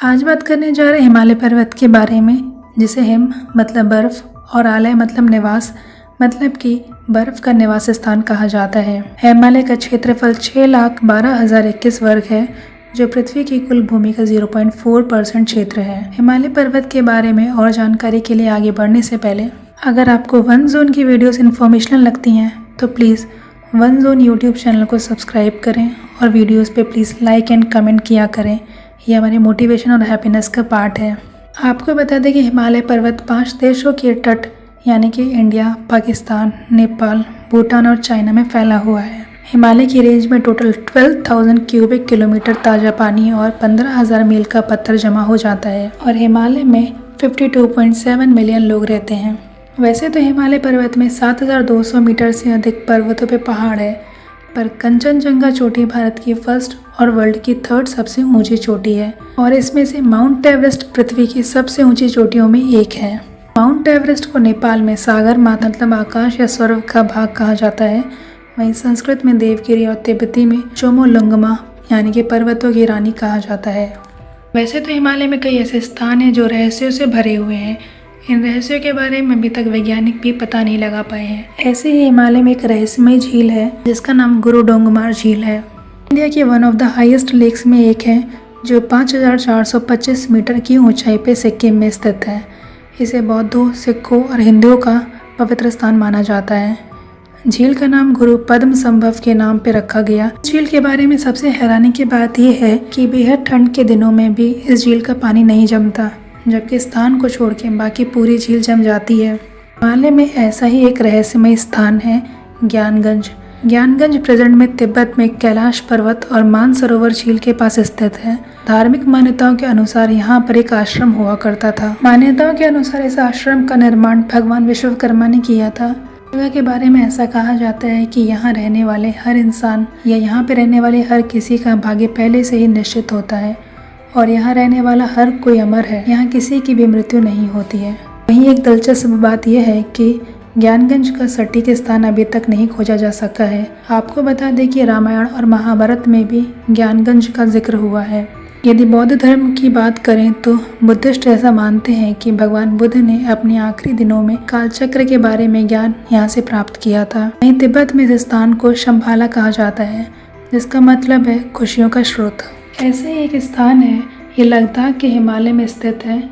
आज बात करने जा रहे हैं हिमालय पर्वत के बारे में, जिसे हिम मतलब बर्फ और आलय मतलब निवास मतलब कि बर्फ का निवास स्थान कहा जाता है। हिमालय का क्षेत्रफल 6,12,021 वर्ग है, जो पृथ्वी की कुल भूमि का 0.4% क्षेत्र है। हिमालय पर्वत के बारे में और जानकारी के लिए आगे बढ़ने से पहले अगर आपको वन जोन की वीडियोस इन्फॉर्मेशनल लगती हैं तो please one zone YouTube channel को सब्सक्राइब करें और वीडियोस पे प्लीज़ लाइक एंड कमेंट किया करें। ये हमारे मोटिवेशन और हैप्पीनेस का पार्ट है। आपको बता दें कि हिमालय पर्वत 5 देशों के तट यानी कि इंडिया, पाकिस्तान, नेपाल, भूटान और चाइना में फैला हुआ है। हिमालय की रेंज में टोटल 12,000 क्यूबिक किलोमीटर ताज़ा पानी और 15,000 मील का पत्थर जमा हो जाता है और हिमालय में 52.7 मिलियन लोग रहते हैं। वैसे तो हिमालय पर्वत में 7,200 मीटर से अधिक पर्वतों पे पहाड़ है, पर कंचनजंगा चोटी भारत की फर्स्ट और वर्ल्ड की थर्ड सबसे ऊंची चोटी है और इसमें से माउंट एवरेस्ट पृथ्वी की सबसे ऊंची चोटियों में एक है। माउंट एवरेस्ट को नेपाल में सागर माता मतलब आकाश या स्वर्ग का भाग कहा जाता है। वहीं संस्कृत में देवगिरी और तिब्बती में चोमोलुंगमा यानी कि पर्वतों की रानी कहा जाता है। वैसे तो हिमालय में कई ऐसे स्थान हैं जो रहस्यों से भरे हुए हैं। इन रहस्यों के बारे में अभी तक वैज्ञानिक भी पता नहीं लगा पाए हैं। ऐसे ही हिमालय में एक रहस्यमय झील है जिसका नाम गुरु डोंगमार झील है। इंडिया के one of the highest lakes में एक है जो 5,425 मीटर की ऊंचाई पे सिक्किम में स्थित है। इसे बौद्धों, सिखों और हिंदुओं का पवित्र स्थान माना जाता है। झील का नाम गुरु पद्म संभव के नाम पे रखा गया। झील के बारे में सबसे हैरानी की बात यह है कि बेहद ठंड के दिनों में भी इस झील का पानी नहीं जमता, जबकि स्थान को छोड़ के बाकी पूरी झील जम जाती है। हिमालय में ऐसा ही एक रहस्यमय स्थान है ज्ञानगंज। ज्ञानगंज प्रेजेंट में तिब्बत में कैलाश पर्वत और मानसरोवर झील के पास स्थित है। धार्मिक मान्यताओं के अनुसार यहाँ पर एक आश्रम हुआ करता था। मान्यताओं के अनुसार इस आश्रम का निर्माण भगवान विश्वकर्मा ने किया था। जगह के बारे में ऐसा कहा जाता है कि यहाँ रहने वाले हर इंसान या यहाँ पे रहने वाले हर किसी का भाग्य पहले से ही निश्चित होता है और यहाँ रहने वाला हर कोई अमर है। यहाँ किसी की भी मृत्यु नहीं होती है। वहीं एक दिलचस्प बात यह है कि ज्ञानगंज का सटीक स्थान अभी तक नहीं खोजा जा सका है। आपको बता दें कि रामायण और महाभारत में भी ज्ञानगंज का जिक्र हुआ है। यदि बौद्ध धर्म की बात करें तो बुद्धिस्ट ऐसा मानते हैं कि भगवान बुद्ध ने अपने आखिरी दिनों में कालचक्र के बारे में ज्ञान यहाँ से प्राप्त किया था। वहीं तिब्बत में इस स्थान को शंभाला कहा जाता है, जिसका मतलब है खुशियों का स्रोत। ऐसे ही एक स्थान है, ये लद्दाख के हिमालय में स्थित है,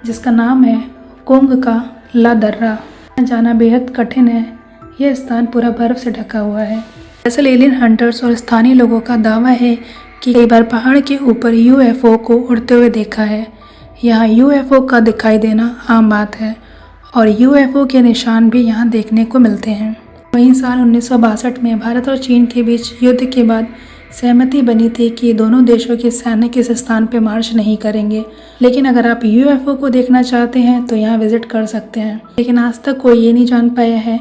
जिसका नाम है कुंग का ला दर्रा। जाना बेहद कठिन है। यह स्थान पूरा बर्फ से ढका हुआ है। दरअसल एलियन हंटर्स और स्थानीय लोगों का दावा है कि कई बार पहाड़ के ऊपर यूएफओ को उड़ते हुए देखा है। यहाँ यूएफओ का दिखाई देना आम बात है और यूएफओ के निशान भी यहाँ देखने को मिलते हैं। वहीं साल 1962 में भारत और चीन के बीच युद्ध के बाद सहमति बनी थी कि दोनों देशों के सैनिक इस स्थान पर मार्च नहीं करेंगे, लेकिन अगर आप यूएफओ को देखना चाहते हैं तो यहाँ विजिट कर सकते हैं। लेकिन आज तक कोई ये नहीं जान पाया है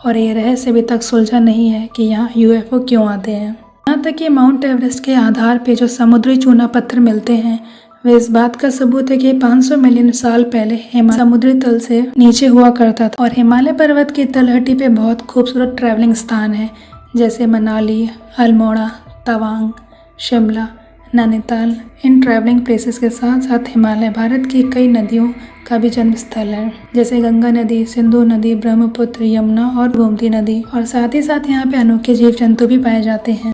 और ये रहस्य अभी तक सुलझा नहीं है कि यहाँ यूएफओ क्यों आते हैं। यहाँ तक कि माउंट एवरेस्ट के आधार पे जो समुद्री चूना पत्थर मिलते हैं वे इस बात का सबूत है कि 500 मिलियन साल पहले हिमालय समुद्री तल से नीचे हुआ करता था। और हिमालय पर्वत की तलहटी पे बहुत खूबसूरत ट्रैवलिंग स्थान है, जैसे मनाली, अल्मोड़ा, तवांग, शिमला, नैनीताल। इन ट्रैवलिंग प्लेसेस के साथ साथ हिमालय भारत की कई नदियों का भी जन्म स्थल है, जैसे गंगा नदी, सिंधु नदी, ब्रह्मपुत्र, यमुना और गोमती नदी। और साथ ही साथ यहाँ पे अनोखे जीव जंतु भी पाए जाते हैं।